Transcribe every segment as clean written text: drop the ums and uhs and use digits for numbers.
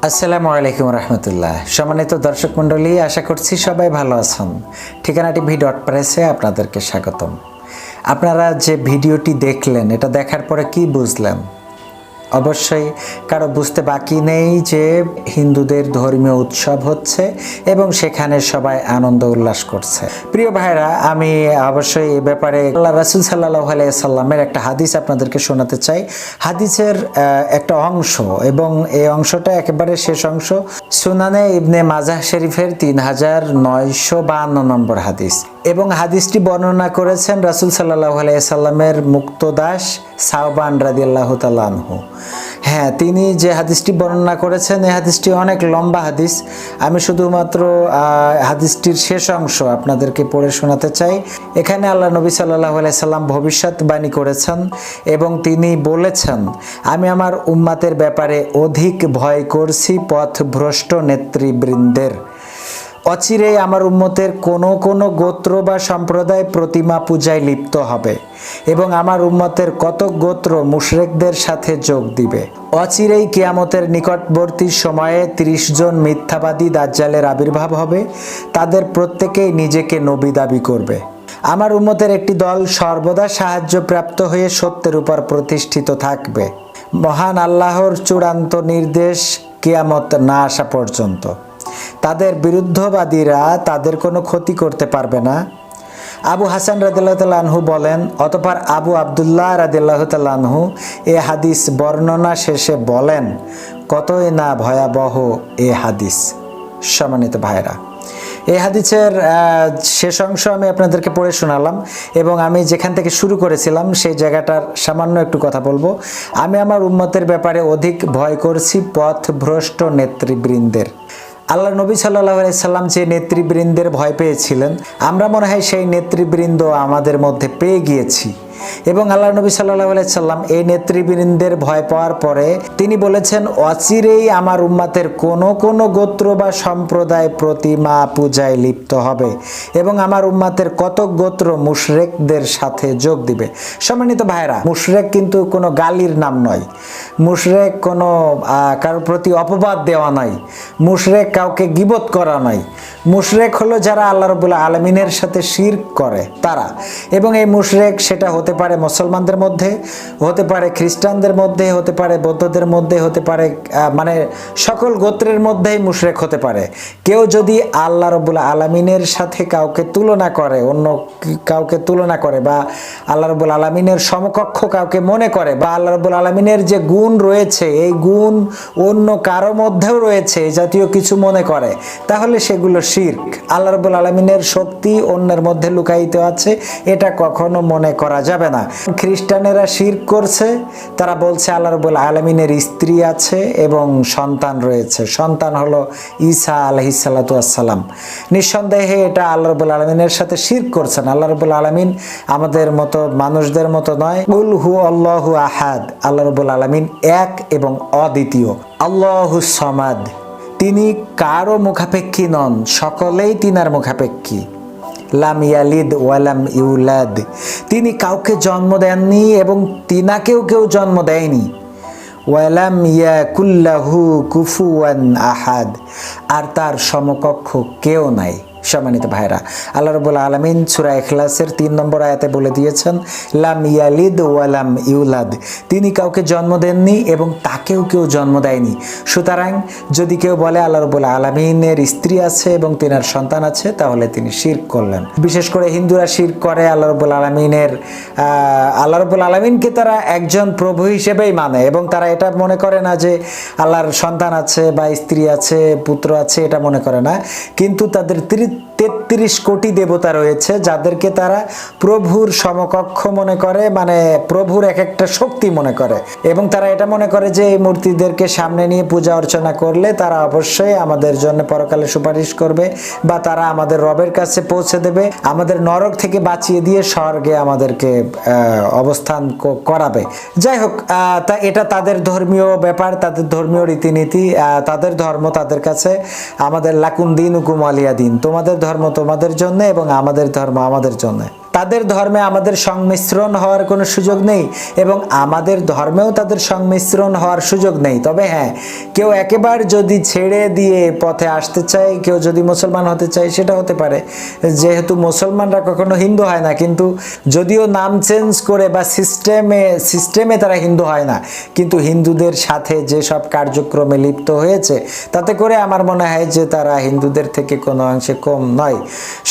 আসসালামু আলাইকুম রহমতুল্লাহ। সম্মানিত দর্শক মণ্ডলী, আশা করছি সবাই ভালো আছেন। ঠিকানাটি ভি.প্রেসে আপনাদেরকে স্বাগতম। আপনারা যে ভিডিওটি দেখলেন, এটা দেখার পরে কি বুঝলেন? অবশ্যই কারো বুঝতে বাকি নেই যে হিন্দুদের ধর্মীয় উৎসব হচ্ছে এবং সেখানে সবাই আনন্দ উল্লাস করছে। প্রিয় ভাইরা, আমি অবশ্যই এ ব্যাপারে আল্লাহ রাসূল সাল্লাল্লাহু আলাইহি সাল্লামের একটা হাদিস আপনাদেরকে শোনাতে চাই। হাদিসের একটা অংশ, এবং এই অংশটা একেবারে শেষ অংশ, সুনানে ইবনে মাজাহ শরীফের 3952 নম্বর হাদিস, এবং হাদিসটি বর্ণনা করেছেন রাসূল সাল্লাল্লাহু আলাইহি সাল্লামের মুক্তদাস সাওবান রাদিয়াল্লাহু তাআলা আনহু। হ্যাঁ, তিনি যে হাদিসটি বর্ণনা করেছেন, এই হাদিসটি অনেক লম্বা হাদিস। আমি শুধুমাত্র হাদিসটির শেষ অংশ আপনাদেরকে পড়ে শোনাতে চাই। এখানে আল্লাহ নবী সাল্লাল্লাহু আলাইহি সাল্লাম ভবিষ্যৎবাণী করেছেন এবং তিনি বলেছেন, আমি আমার উম্মাতের ব্যাপারে অধিক ভয় করছি পথভ্রষ্ট নেতৃবৃন্দের। অচিরেই আমার উম্মতের কোনো কোনো গোত্র বা সম্প্রদায় প্রতিমা পূজায় লিপ্ত হবে এবং আমার উম্মতের কতক গোত্র মুশরিকদের সাথে যোগ দিবে। অচিরেই কিয়ামতের নিকটবর্তী সময়ে 30 জন মিথ্যাবাদী দাজ্জালের আবির্ভাব হবে। তাদের প্রত্যেকেই নিজেকে নবী দাবি করবে। আমার উম্মতের একটি দল সর্বদা সাহায্যপ্রাপ্ত হয়ে সত্যের উপর প্রতিষ্ঠিত থাকবে, মহান আল্লাহর চূড়ান্ত নির্দেশ কিয়ামত না আসা পর্যন্ত। তাদের বিরুদ্ধবাদীরা তাদের কোনো ক্ষতি করতে পারবে না। আবু হাসান রাদিয়াল্লাহু তাআলা আনহু বলেন, অতঃপর আবু আব্দুল্লাহ রাদিয়াল্লাহু তাআলা আনহু এ হাদিস বর্ণনা শেষে বলেন, কতই না ভয়াবহ এ হাদিস। সম্মানিত ভাইরা, এই হাদিসের শেষ অংশ আমি আপনাদেরকে পড়ে শোনালাম, এবং আমি যেখান থেকে শুরু করেছিলাম সেই জায়গাটার সামান্য একটু কথা বলবো। আমি আমার উম্মতের ব্যাপারে অধিক ভয় করছি পথভ্রষ্ট নেতৃবৃন্দের। আল্লাহ নবী সাল্লাল্লাহু আলাইহি সাল্লাম যে নেতৃবৃন্দের ভয় পেয়েছিলেন, আমরা মনে হয় সেই নেতৃবৃন্দ আমাদের মধ্যে পেয়ে গিয়েছি। এবং আল্লাহ নবী সাল্লাল্লাহু আলাইহি সাল্লাম এই নেতৃবৃন্দের ভয় পাওয়ার পরে তিনি বলেছেন, অচিরেই আমার উম্মতের কোন কোন গোত্র বা সম্প্রদায় প্রতিমা পূজায় লিপ্ত হবে এবং আমার উম্মতের কতক গোত্র মুশরিকদের সাথে যোগ দিবে। সম্মানিত ভাইরা, মুশরিক কিন্তু কোনো গালির নাম নয়, মুশরিক কোনো কারোর প্রতি অপবাদ দেওয়া নয়, মুশরিক কাউকে গীবত করা নয়। মুশরিক হলো যারা আল্লাহ রাব্বুল আলামিনের সাথে শিরক করে তারা, এবং এই মুশরিক সেটা হতে পারে মুসলমানদের মধ্যে, হতে পারে খ্রিস্টানদের মধ্যে, হতে পারে বৌদ্ধদের মধ্যে, হতে পারে মানে সকল গোত্রের মধ্যেই মুশরিক হতে পারে। কেউ যদি আল্লাহ রাব্বুল আলামিনের সাথে কাউকে তুলনা করে, অন্য কাউকে তুলনা করে, বা আল্লাহ রাব্বুল আলামিনের সমকক্ষ কাউকে মনে করে, বা আল্লাহ রাব্বুল আলামিনের যে গুণ রয়েছে এই গুণ অন্য কারো মধ্যেও রয়েছে, এই জাতীয় কিছু মনে করে, তাহলে সেগুলো শিরক। আল্লাহ রাব্বুল আলামিনের শক্তি অন্যের মধ্যে লুকায়িত আছে, এটা কখনো মনে করা যাবে না। খ্রিস্টানেরা শিরক করছে, তারা বলছে আল্লাহ রাব্বুল আলামিনের স্ত্রী আছে এবং সন্তান রয়েছে, সন্তান হলো ঈসা আলাইহিস সালাতু ওয়াস সালাম। নিঃসন্দেহে এটা আল্লাহ রাব্বুল আলামিনের সাথে শিরক করছেন। আল্লাহ রাব্বুল আলামিন আমাদের মতো মানুষদের মতো নয়। কুল হু আল্লাহু আহাদ, আল্লাহ রাব্বুল আলামিন এক এবং অদ্বিতীয়। আল্লাহুস সামাদ, তিনি কারো মুখাপেক্ষী নন, সকলেই তিনার মুখাপেক্ষী। লাম ইয়ালিদ ওয়ালাম ইউলাদ, তিনি কাউকে জন্ম দেননি এবং তিনাকেও কেউ জন্ম দেয়নি। ওয়ালাম ইয়াকুল লাহু কুফুয়ান আহাদ, আর তার সমকক্ষ কেউ নাই। সম্মানিত ভাইরা, আল্লাহ রাব্বুল আলামিন সূরা ইখলাসের 3 নম্বর আয়াতে বলে দিয়েছেন, লাম ইয়ালিদ ওয়ালাম ইউলাদ, তিনি কাউকে জন্ম দেননি এবং তাকেও কেউ জন্ম দেয়নি। সুতরাং যদি কেউ বলে আল্লাহ রাব্বুল আলামিনের স্ত্রী আছে এবং তিনার সন্তান আছে, তাহলে তিনি শিরক করলেন। বিশেষ করে হিন্দুরা শিরক করে আল্লাহ রাব্বুল আলামিনকে তারা একজন প্রভু হিসেবেই মানে, এবং তারা এটা মনে করে না যে আল্লাহর সন্তান আছে বা স্ত্রী আছে, পুত্র আছে, এটা মনে করে না। কিন্তু তাদের 33 কোটি দেবতা রয়েছে যাদেরকে তারা প্রভুর সমকক্ষ মনে করে, মানে প্রভুর এক একটা শক্তি মনে করে, এবং তারা এটা মনে করে যে এই মূর্তিদেরকে সামনে নিয়ে পূজা অর্চনা করলে তারা অবশ্যই আমাদের জন্য পরকালে সুপারিশ করবে, বা তারা আমাদের রবের কাছে পৌঁছে দেবে, আমাদের নরক থেকে বাঁচিয়ে দিয়ে স্বর্গে আমাদেরকে অবস্থান করাবে। যাই হোক, তা এটা তাদের ধর্মীয় ব্যাপার, তাদের ধর্মীয় রীতিনীতি, তাদের ধর্ম তাদের কাছে। আমাদের লাকুম দীনুকুম ওয়ালিয়া দীন, তোমাদের ধর্ম তোমাদের জন্য এবং আমাদের ধর্ম আমাদের জন্য। তাদের ধর্মে আমাদের সংমিশ্রণ হওয়ার কোনো সুযোগ নেই এবং আমাদের ধর্মেও তাদের সংমিশ্রণ হওয়ার সুযোগ নেই। তবে হ্যাঁ, কেউ একেবারে যদি ছেড়ে দিয়ে পথে আসতে চায়, কেউ যদি মুসলমান হতে চায়, সেটা হতে পারে। যেহেতু মুসলমানরা কখনো হিন্দু হয় না, কিন্তু যদিও নাম চেঞ্জ করে বা সিস্টেমে তারা হিন্দু হয় না, কিন্তু হিন্দুদের সাথে যেসব কার্যক্রমে লিপ্ত হয়েছে তাতে করে আমার মনে হয় যে তারা হিন্দুদের থেকে কোনো অংশে কম নয়।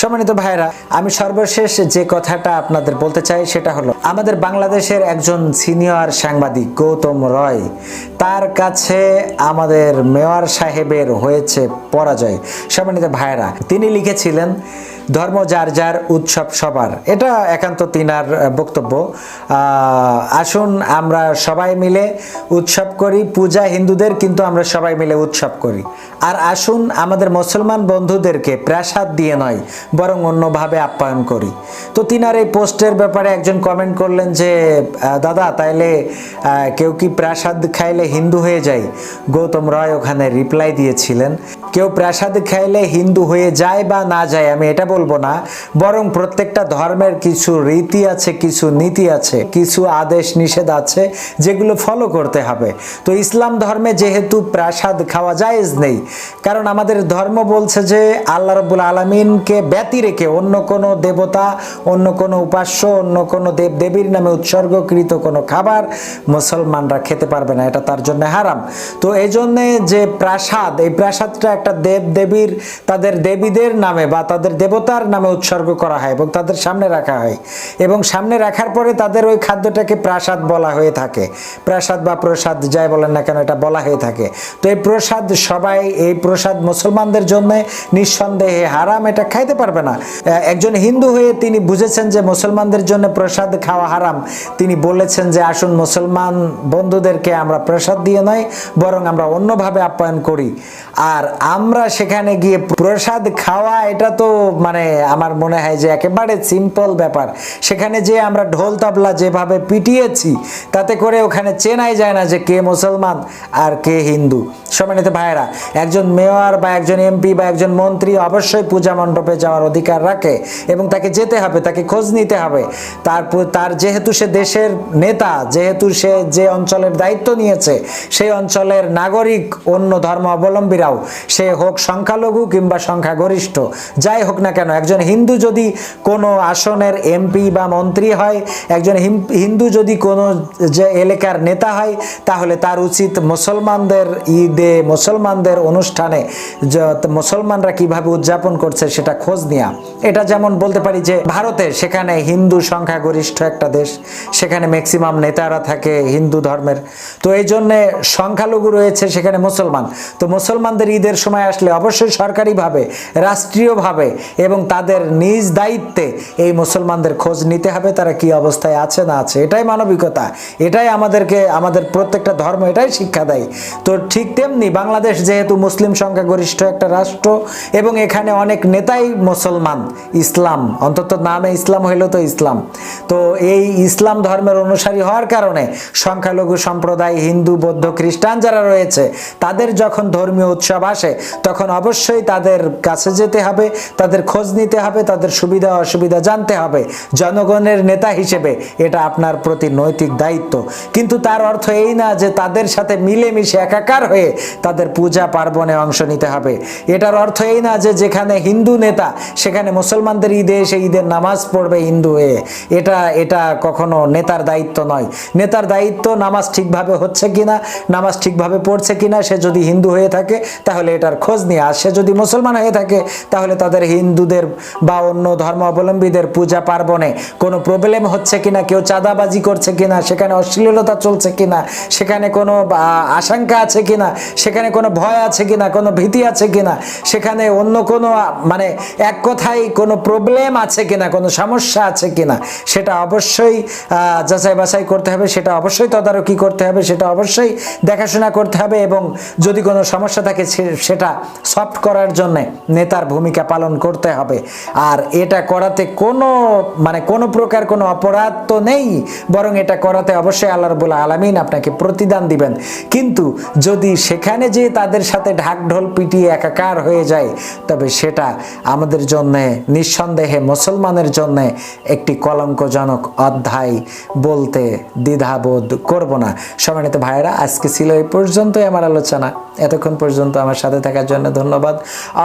সম্মানিত ভাইরা, আমি সর্বশেষ যে কথাটা আপনাদের বলতে চাই সেটা হলো, আমাদের বাংলাদেশের একজন সিনিয়র সাংবাদিক গৌতম রয়, তার কাছে আমাদের মেয়র সাহেবের হয়েছে পরাজয়। সম্মানিত ভাইরা, তিনি লিখেছিলেন, ধর্ম যার যার, উৎসব সবার। এটা একান্ত তিনার বক্তব্য। আসুন আমরা সবাই মিলে উৎসব করি, পূজা হিন্দুদের, কিন্তু আমরা সবাই মিলে উৎসব করি। আর আসুন আমাদের মুসলমান বন্ধুদেরকে প্রাসাদ দিয়ে নয়, বরং অন্যভাবে আপ্যায়ন করি। তো তিনার এই পোস্টের ব্যাপারে একজন কমেন্ট করলেন যে, দাদা তাইলে কেউ কি প্রাসাদ খাইলে হিন্দু হয়ে যায়? গৌতম রয় ওখানে রিপ্লাই দিয়েছিলেন, কেউ প্রাসাদ খাইলে হিন্দু হয়ে যায় বা না যায় আমি এটা বলবো না, বরং প্রত্যেকটা ধর্মের কিছু রীতি আছে, কিছু নীতি আছে, কিছু আদেশ নিষেধ আছে যেগুলো ফলো করতে হবে। তো ইসলাম ধর্মে যেহেতু প্রাসাদ খাওয়া জায়েজ নেই, কারণ আমাদের ধর্ম বলছে যে আল্লাহ রাব্বুল আলামিনকে ব্যতি রেখে অন্য কোনো দেবতা, অন্য কোনো উপাস্য, অন্য কোনো দেবদেবীর নামে উৎসর্গকৃত কোনো খাবার মুসলমানরা খেতে পারবে না, এটা তার জন্য হারাম। তো এই জন্যে যে প্রাসাদ, এই প্রাসাদটা একটা দেবদেবীর, তাদের দেবীদের নামে বা তাদের দেবতার নামে উৎসর্গ করা হয় এবং তাদের সামনে রাখা হয়, এবং সামনে রাখার পরে তাদের ওই খাদ্যটাকে প্রাসাদ বলা হয়ে থাকে। প্রাসাদ বা প্রসাদ যাই বলেন না কেন, এটা বলা হয়ে থাকে। তো এই প্রসাদ সবাই, এই প্রসাদ মুসলমানদের জন্য নিঃসন্দেহে হারাম, এটা খাইতে পারবে না। একজন হিন্দু হয়ে তিনি বুঝেছেন যে মুসলমানদের জন্য প্রসাদ খাওয়া হারাম। তিনি বলেছেন যে আসুন মুসলমান বন্ধুদেরকে আমরা প্রসাদ দিয়ে নয়, বরং আমরা অন্যভাবে আপ্যায়ন করি। আর আমরা সেখানে গিয়ে প্রসাদ খাওয়া, এটা তো মানে আমার মনে হয় যে একেবারে সিম্পল ব্যাপার। সেখানে যে আমরা ঢোল তবলা যেভাবে পিটিয়েছি, তাতে করে ওখানে চেনাই যায় না যে কে মুসলমান আর কে হিন্দু। সম্মানিত ভাইয়েরা, একজন মেয়র বা একজন এমপি বা একজন মন্ত্রী অবশ্যই পূজা মণ্ডপে যাওয়ার অধিকার রাখে এবং তাকে যেতে হবে, তাকে খোঁজ নিতে হবে। তার যেহেতু সে দেশের নেতা, যেহেতু সে যে অঞ্চলের দায়িত্ব নিয়েছে, সেই অঞ্চলের নাগরিক অন্য ধর্ম অবলম্বীরাও, সে হোক সংখ্যালঘু কিংবা সংখ্যাগরিষ্ঠ, যাই হোক না কেন, একজন হিন্দু যদি কোনো আসনের এমপি বা মন্ত্রী হয়, একজন হিন্দু যদি কোনো যে এলাকার নেতা হয়, তাহলে তার উচিত মুসলমানদের ঈদে, মুসলমানদের অনুষ্ঠানে মুসলমানরা কিভাবে উদযাপন করছে সেটা খোঁজ নেওয়া। এটা যেমন বলতে পারি যে ভারতে, সেখানে হিন্দু সংখ্যাগরিষ্ঠ একটা দেশ, সেখানে ম্যাক্সিমাম নেতারা থাকে হিন্দু ধর্মের। তো এই জন্যে সংখ্যালঘু রয়েছে সেখানে মুসলমান। তো মুসলমানদের ঈদের সময় আসলে অবশ্যই সরকারিভাবে, রাষ্ট্রীয়ভাবে এবং তাদের নিজ দায়িত্বে এই মুসলমানদের খোঁজ নিতে হবে, তারা কি অবস্থায় আছে না আছে। এটাই মানবিকতা, এটাই আমাদেরকে, আমাদের প্রত্যেকটা ধর্ম এটাই শিক্ষা দেয়। তো ঠিক তেমনি বাংলাদেশ যেহেতু মুসলিম সংখ্যাগরিষ্ঠ একটা রাষ্ট্র এবং এখানে অনেক নেতাই মুসলমান, ইসলাম, অন্তত নামে ইসলাম হইল তো ইসলাম। তো এই ইসলাম ধর্মের অনুসারী হওয়ার কারণে সংখ্যালঘু সম্প্রদায়, হিন্দু, বৌদ্ধ, খ্রিস্টান যারা রয়েছে, তাদের যখন ধর্মীয় উৎসব আসে তখন অবশ্যই তাদের কাছে যেতে হবে, তাদের খোঁজ নিতে হবে, তাদের সুবিধা অসুবিধা জানতে হবে। জনগণের নেতা হিসেবে এটা আপনার প্রতি নৈতিক দায়িত্ব। কিন্তু তার অর্থ এই না যে তাদের সাথে মিলেমিশে একাকার হয়ে তাদের পূজা পার্বণে অংশ নিতে হবে। এটার অর্থ এই না যে যেখানে হিন্দু নেতা, সেখানে মুসলমানদের ঈদে এসে ঈদের নামাজ পড়বে হিন্দু হয়ে। এটা কখনো নেতার দায়িত্ব নয়। নেতার দায়িত্ব নামাজ ঠিকভাবে হচ্ছে কিনা, নামাজ ঠিকভাবে পড়ছে কিনা, সে যদি হিন্দু হয়ে থাকে তাহলে এটার খোঁজ নিয়ে, আর সে যদি মুসলমান হয়ে থাকে তাহলে তাদের হিন্দুদের বা অন্য ধর্ম অবলম্বীদের পূজা পার্বণে কোনো প্রবলেম হচ্ছে কিনা, কেউ চাঁদাবাজি করছে কিনা, সেখানে অশ্লীলতা চলছে কিনা, সেখানে কোনো আশঙ্কা আছে কিনা, সেখানে কোনো ভয় আছে কিনা, কোনো ভীতি আছে কিনা, সেখানে অন্য কোনো মানে এক কথায় কোনো প্রবলেম আছে কিনা, কোনো সমস্যা আছে কিনা, সেটা অবশ্যই যাচাই বাছাই করতে হবে, সেটা অবশ্যই তদারকি করতে হবে, সেটা অবশ্যই দেখাশোনা করতে হবে। এবং যদি কোনো সমস্যা থাকে সেটা সলভ করার জন্য নেতার ভূমিকা পালন করতে হবে। আর এটা করাতে কোনো প্রকার কোনো অপরাধ তো নেই, বরং এটা করাতে অবশ্যই আল্লাহ রাব্বুল আলামিন আপনাকে প্রতিদান দিবেন। কিন্তু যদি সেখানে যে তাদের সাথে ঢাকঢোল পিটিয়ে একাকার হয়ে যায়, তবে সেটা আমাদের জন্য নিঃসন্দেহে মুসলমানের জন্য একটি কলঙ্কজনক অধ্যায়, বলতে দ্বিধাবোধ করব না। সম্মানিত ভাইয়েরা, আজকে ছিল এই পর্যন্তই আমার আলোচনা। এতক্ষণ পর্যন্ত আমার সাথে থাকার জন্য ধন্যবাদ।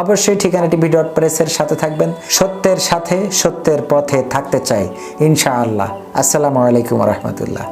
অবশ্যই ঠিকানা tv.press-এর সাথে থাকবেন। সত্যের সাথে সত্যের পথে থাকতে চাই ইনশাআল্লাহ। আসসালামু আলাইকুম ওয়া রাহমাতুল্লাহ।